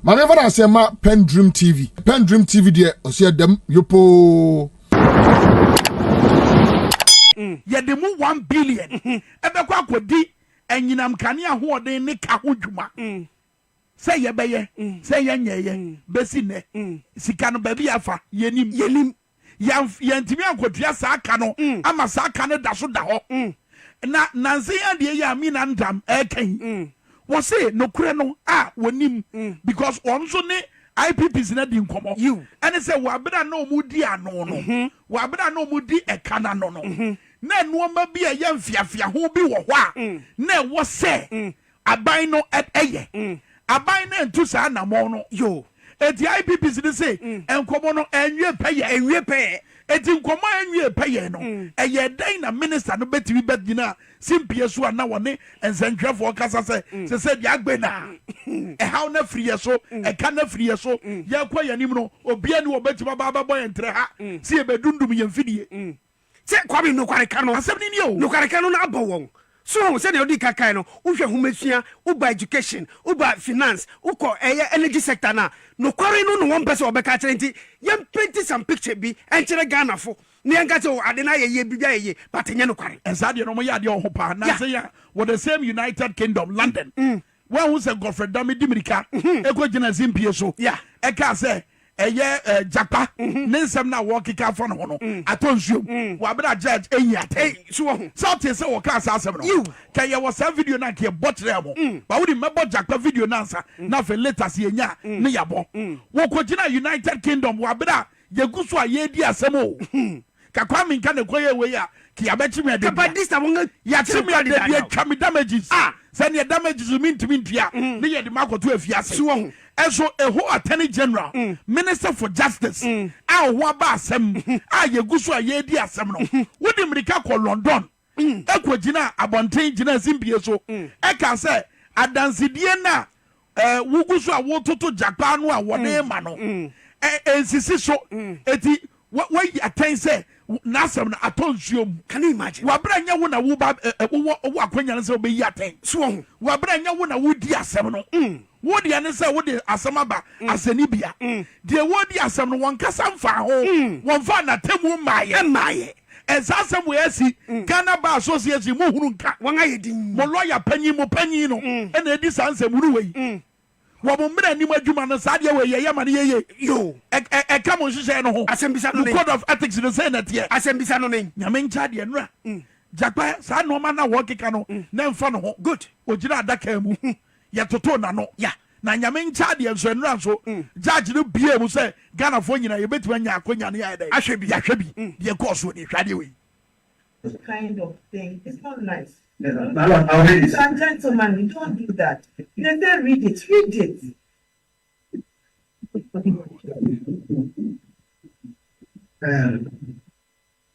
Mame fa say ma PENDREAM TV. PENDREAM TV de o se dem yopo. Ye de mu 1 billion. Ebekwa akodi enyinam kane ahoden ne ka ho dwuma. Say ye beye, say ye nyeye, besi ne. Sika no ba bi afa, yenim. Yantimi akotua saa aka no, ama saa aka no da so da ho. Na nanse ya de ya mi na ndam eken. Wo say no kure no wonim because onso ne IPPs na di nkomo. And say wa bra na omudi ano no. Wa bra na omudi ekana no no. Na nuoma bi a ye mfiafia ho bi wo ho a na wo say aban no eye. Aban na ntu saa na mo no yo. Eti IPPs ni say enkomo no enwie peye. Eti nkomo enwie peye no. Eye dan na minister no betimi bedina simpie so na woni ensentwefo kasa say di agbe na. How na free so, can na free so. Ye kwa yanim no obi ani obetima baba boy entre ha. Si e bedundum ye mfidie. Se kwa bi no kware ka no asem ni o. No kware ka no na abowon. So say na odi kakai no uhwe humesua uba education uba finance uko energy sector na no kware no one person obeka kire nti yem paint some picture bi enkire Ghana fo ne enka say ade na ye bibia ye but enye no kware ensade no mo ya de ho pa na say ya with the same United Kingdom London when who say Godfred dami dimirika eko gina simpie so eka say eye japa nensem na wo kika fo no ho no atonsuom wa bra judge enyate so te se wo ka sa asem no ka ye wo sa video na ke botre mo ba wo di mebo japa video na nsa na fe later se enya ne yabo wo ko gina United Kingdom wa bra ye guso a ye di asem o ka kwa min ka ne koye we ya ki abechi me de ka this time ya chi me de bi atwa me damages send your damages mean to mean tia ne ye de makoto afiase so eso eho attorney general minister for justice a ho aba asem a ye guso a ye di asem no wodi mrika ko London ekogina abonten gina simpie so e ka say adansidie na wuguso a wototo japa no a wode ma no ensisi so eti what you attain say nasam na atonsuom. Can you imagine? Wabranya wo na wo ba wo akwanya no say obeyi attain. So wabranya wo na wo di asem no. Wo di ane say wo di asem aba aseni bia. De wo di asem no won kasa mfa ho. Won fa na temu maaye. Asem we asi Ghana Bar Association mo hunu nka. Won ayedin. Mo lawyer panyin no. E na edi sansem ru wei. Wo mo mra ni madwuma no sa de we ye ma ne ye yo ka mo hyehyɛ no ho asembisa no code of ethics no say na tie asembisa no ne nyame ncha de nura japa sa no ma na wo keka no na mfa no ho good ogyina adaka mu ye toto na no na nyame ncha de nso nura so judge no bie mu say Ghana fo nyina ye betima nya akonya ne ya dai ahwe bi ye course wo ni hwade we this kind of thing it's not nice. Gentlemen, you don't do that. They say read it.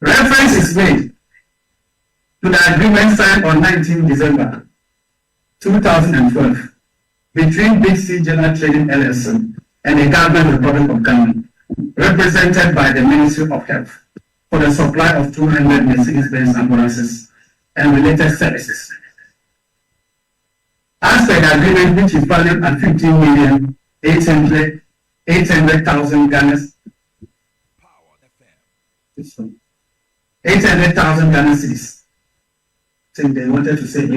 Reference is made to the agreement signed on 19 December 2012 between Big C General Trading LLC and the Government Republic of Ghana, represented by the Ministry of Health, for the supply of 200 Mercedes-Benz ambulances and related services. As per the agreement, which is valued at 15,800,000 Ghana, 800,000 Ghana cedis. So they wanted to say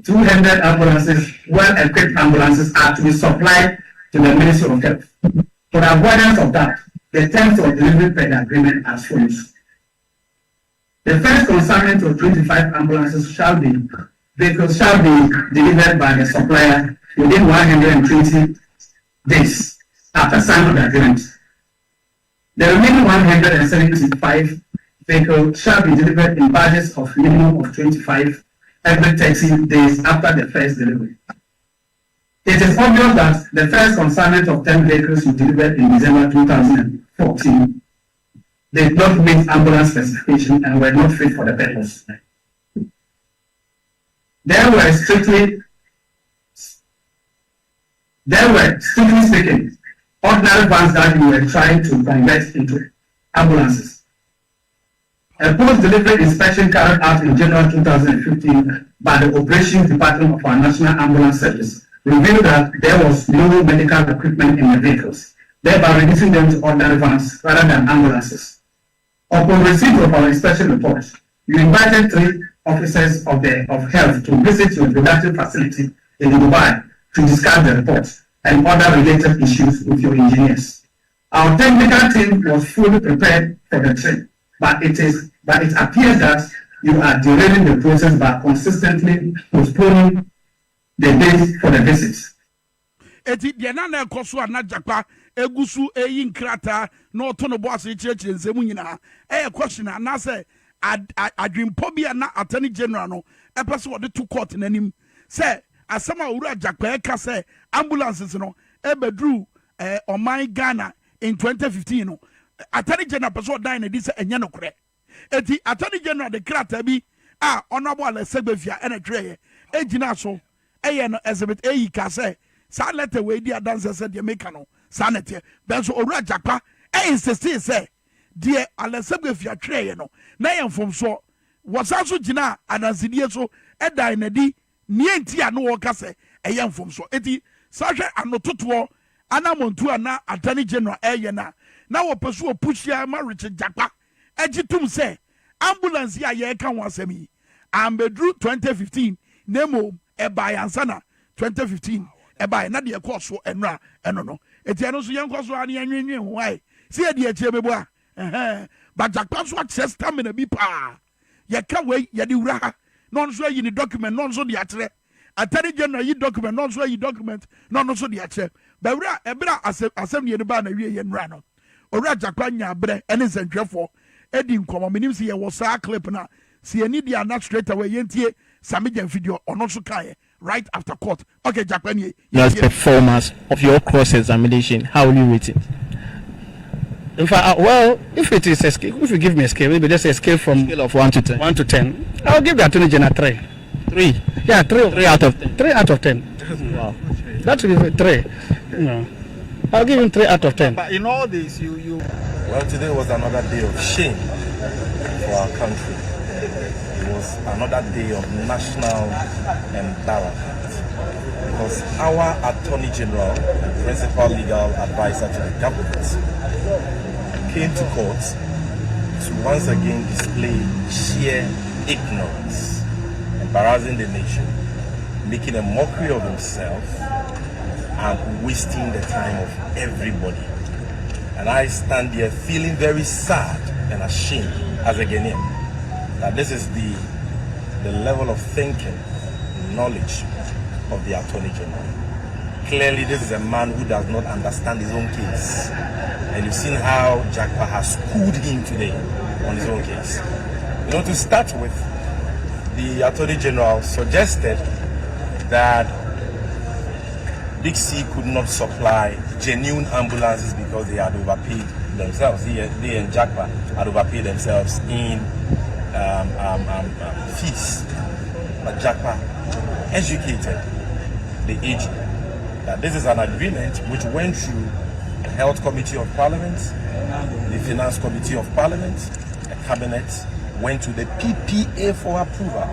200 ambulances, well-equipped ambulances, are to be supplied to the Ministry of Health. For the avoidance of that, the terms of delivery per the agreement as follows. The first consignment of 25 ambulances shall be delivered by the supplier within 120 days after signing of the agreement. The remaining 175 vehicles shall be delivered in batches of minimum of 25 every 30 days after the first delivery. It is obvious that the first consignment of 10 vehicles was delivered in December 2014 did not meet ambulance specification and were not fit for the purpose. There were strictly speaking, ordinary vans that we were trying to convert into ambulances. A post-delivery inspection carried out in January 2015 by the Operations Department of our National Ambulance Service revealed that there was no medical equipment in the vehicles, thereby reducing them to ordinary vans rather than ambulances. Upon receipt of our inspection report, you invited 3 officers of health to visit your production facility in Dubai to discuss the report and other related issues with your engineers. Our technical team was fully prepared for the trip, but it appears that you are derailing the process by consistently postponing the date for the visit. Eti de na na ekoso anajapa egusu eyin krata no to no boss chirechire nsemu nyina question na say adwimpo bia na attorney general no epese wo de to court nanim say asama owura japa eka say ambulances no ebedru oman Ghana in 2015 no attorney general person die na di say enye no kore eti attorney general de krata bi honorable Alesegbefia ena tweye ejina so eye no exhibit eyi ka say sa letter we di adanse say de make no sa nete ben so owura japa insist say de Alesegbefia tweye no na yemfom so wasaso gina anansidie so edai na di nienti a no wo ka say eyemfom so eti sa hwe anototo anamontu ana attorney general eye na wo peso pushia ma Richard Japa ejitum say ambulance ya ye ka wasemi ambedru 2015 nemo eba yansana 2015 eba na de ekoso enra eno no eti eno so yenkoso ani anwenwen why see e de eche bebo but Japa so access stamina bi pa ye ka we ye de wura non so yi ni document non so de atere attorney general yi document non so yi document non so de atere ba wura ebra asem ne ba na wie ye nra no owura Japa nya bre ene nsentwefo edi nkomo menim se ye wo sa clip na se ani dia na straight away yentie Sammy Gyamfi ono so kae right after court. Okay, Japa ni your performance of your cross examination, how will you rate it? In fact, well, if it is a scale, if you give me a scale, maybe just a scale from scale of 1 to 10. 1 to 10. I'll give the Attorney General 3. 3. Yeah, 3 out of 10. 3 out of 10. Wow. That will be 3. No. I'll give him 3 out of 10. But in all this, you. Well, today was another day of shame for our country. It was another day of national embarrassment because our Attorney General and Principal Legal Advisor to the government came to court to once again display sheer ignorance, embarrassing the nation, making a mockery of himself, and wasting the time of everybody. And I stand here feeling very sad and ashamed as a Ghanaian that this is the level of thinking, knowledge of the Attorney General. Clearly, this is a man who does not understand his own case. And you've seen how Japa has schooled him today on his own case. You know, to start with, the Attorney General suggested that Big C could not supply genuine ambulances because they had overpaid themselves. They and Japa had overpaid themselves in fees. But Japa educated the AG that this is an agreement which went through the Health Committee of Parliament, the Finance Committee of Parliament, the Cabinet, went to the PPA for approval.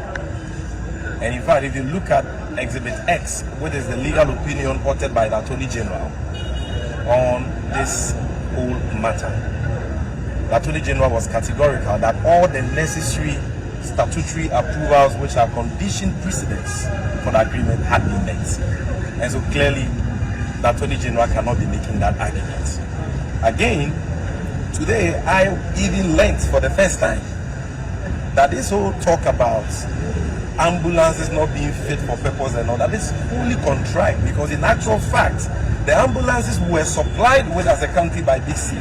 And in fact, if you look at Exhibit X, which is the legal opinion authored by the Attorney General on this whole matter, the Attorney General was categorical that all the necessary statutory approvals which are conditioned precedents for the agreement had been met. And so clearly, the Attorney General cannot be making that argument. Again, today I even learned for the first time that this whole talk about ambulances not being fit for purpose and all that is fully contrived, because in actual fact, the ambulances we were supplied with as a country by Big C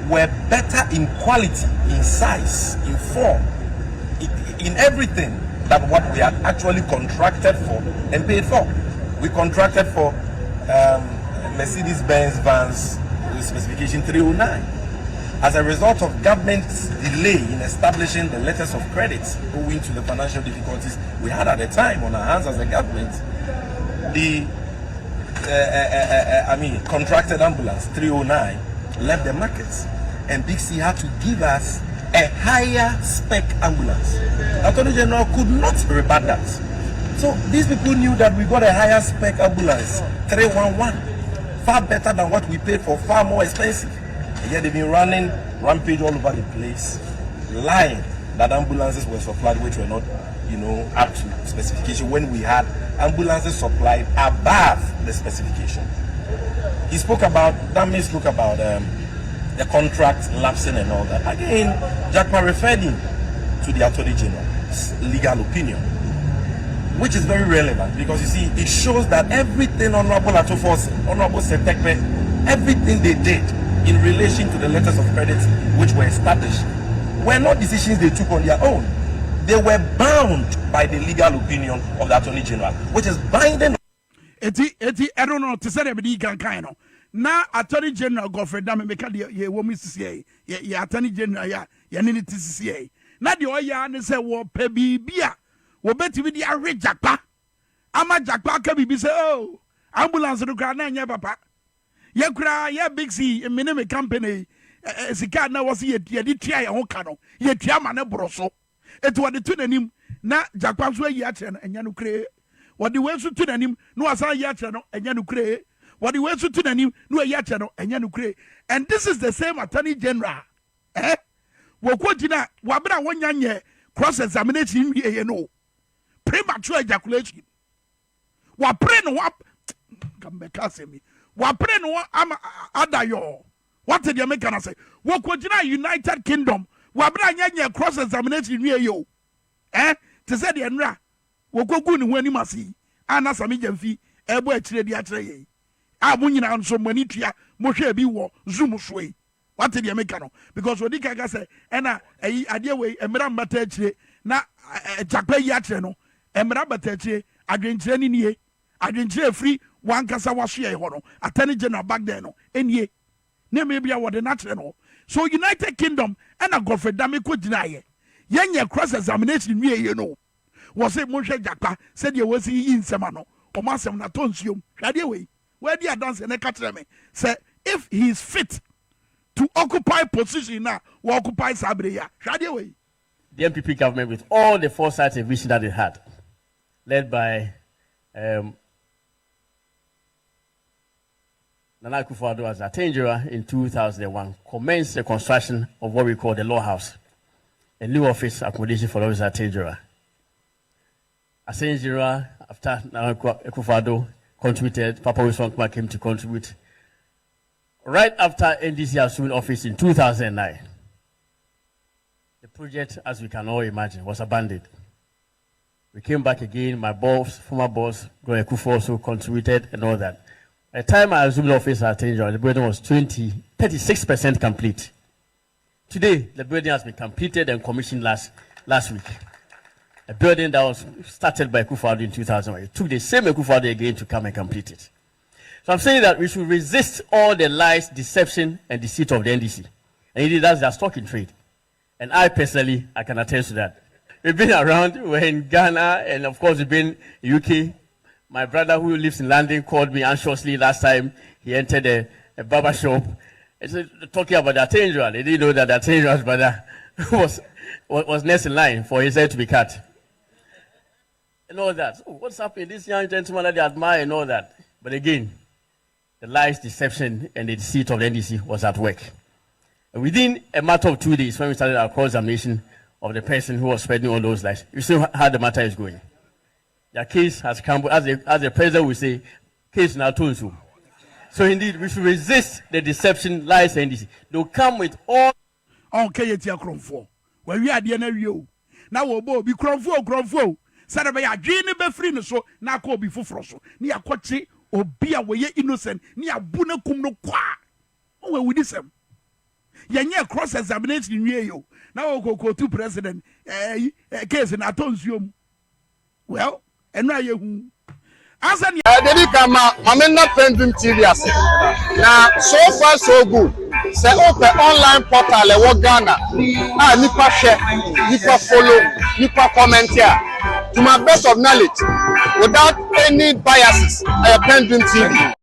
were better in quality, in size, in form, in everything than what we had actually contracted for and paid for. We contracted for Mercedes-Benz vans with specification 309. As a result of government's delay in establishing the letters of credit owing to the financial difficulties we had at the time on our hands as a government, the contracted ambulance 309 left the markets, and Big C had to give us a higher spec ambulance. Attorney General could not rebut that. So these people knew that we got a higher spec ambulance, 311, far better than what we paid for, far more expensive. And yet they've been running rampage all over the place, lying that ambulances were supplied which were not, up to specification when we had ambulances supplied above the specification. He spoke about, Dami spoke about the contract lapsing and all that. Again, Jackpa referred him to the Attorney General's legal opinion, which is very relevant because you see, it shows that everything Honorable Atofos, Honorable Setekpe, everything they did in relation to the letters of credit which were established were not decisions they took on their own. They were bound by the legal opinion of the Attorney General, which is binding. I don't know to say everybody can kind of. Now Attorney General Godfred Dame make the woman CCA, ya Attorney General ya nini TCCA. Now the oya say wo pe bibia, wo beti with the arrange Jackpa. Ama Jackpa ka bibi say oh ambulance no kra na nya papa. Ye kra ye big C minimum company sika na was ye di tia ya ho ka no. Ye tia ma na broso. It was the two nanim na Jackpa so ya kire no enya no kre. What the way to nanim no asa ya kire no enya no kre. What the way to nanim no ya kire no enya no kre. And this is the same Attorney General. Wokojina wabra wonyanye cross examination ye no. Premature ejaculation. Wa pray no wa come me. Wa pray no am adayo. What did you make can say? Wokojina United Kingdom. Wabra nyanye cross examination wie yo te say de nra wokogu ni hwani masi ana Sammy Gyamfi ebo akire di akire ye a mo nyina nso mani tua mo hwe bi wo zoom so yi what did you make no because odi kaga say na ayi ade we emra mbata akire na Jackpa yi akire no emra mbata akire adwenkyire ni nie adwenkyire free wan kasa waso ye ho no Attorney General back there no enie na me bia wo de na akire no. So United Kingdom and a Godfred Dame could deny it. Yenye cross examination we was it Moshe Jackpa said you was in Samano or Massam Natonsium. Shadiaway, where the dance and a catrame said if he is fit to occupy position now, or occupy Sabria. Shadiaway. The MPP government, with all the foresight and vision that it had, led by Nana Akufo-Addo as Atenjera in 2001, commenced the construction of what we call the Law House, a new office accommodation for those Atenjera. Atenjera, after Nana Akufo-Addo contributed, Papa Wiswankma came to contribute. Right after NDC assumed office in 2009, the project, as we can all imagine, was abandoned. We came back again, my boss, former boss, Goye Akufo also contributed and all that. At the time I assumed office at Atenjera, the building was 36% complete. Today, the building has been completed and commissioned last week. A building that was started by Akufo-Addo in 2001. It took the same Akufo-Addo again to come and complete it. So I'm saying that we should resist all the lies, deception, and deceit of the NDC. And indeed, that's their stock in trade. And I personally, I can attest to that. We've been around, we're in Ghana, and of course we've been in UK. My brother who lives in London called me anxiously last time he entered a barber shop. He said, talking about the Atenjera. They didn't know that the Atenjera's brother was next in line for his head to be cut. And all that. So what's happening? This young gentleman that they admire and all that. But again, the lies, deception, and the deceit of the NDC was at work. And within a matter of 2 days, when we started our cross-examination of the person who was spreading all those lies, you see how the matter is going. The case has come, as the president will say, case now told you. So indeed, we should resist the deception, lies, and NDC. They'll come with all. Okay, it's your cromfo. When we are the NRU. Now we'll be cromfo. Saturday, I dream be free, so now call be for froso. Near Quachi or be away innocent, near Buna cum no qua. Oh, we did some. Yanya cross examination near you. Now we'll go to president, case in Atonsium. Well, and now you. As an Dedi kama mamena PENDREAM TV ase. Na so far so good. Say open online portal e wo Ghana. Nipa share, nipa follow, nipa comment here. To my best of knowledge, without any biases, PENDREAM TV.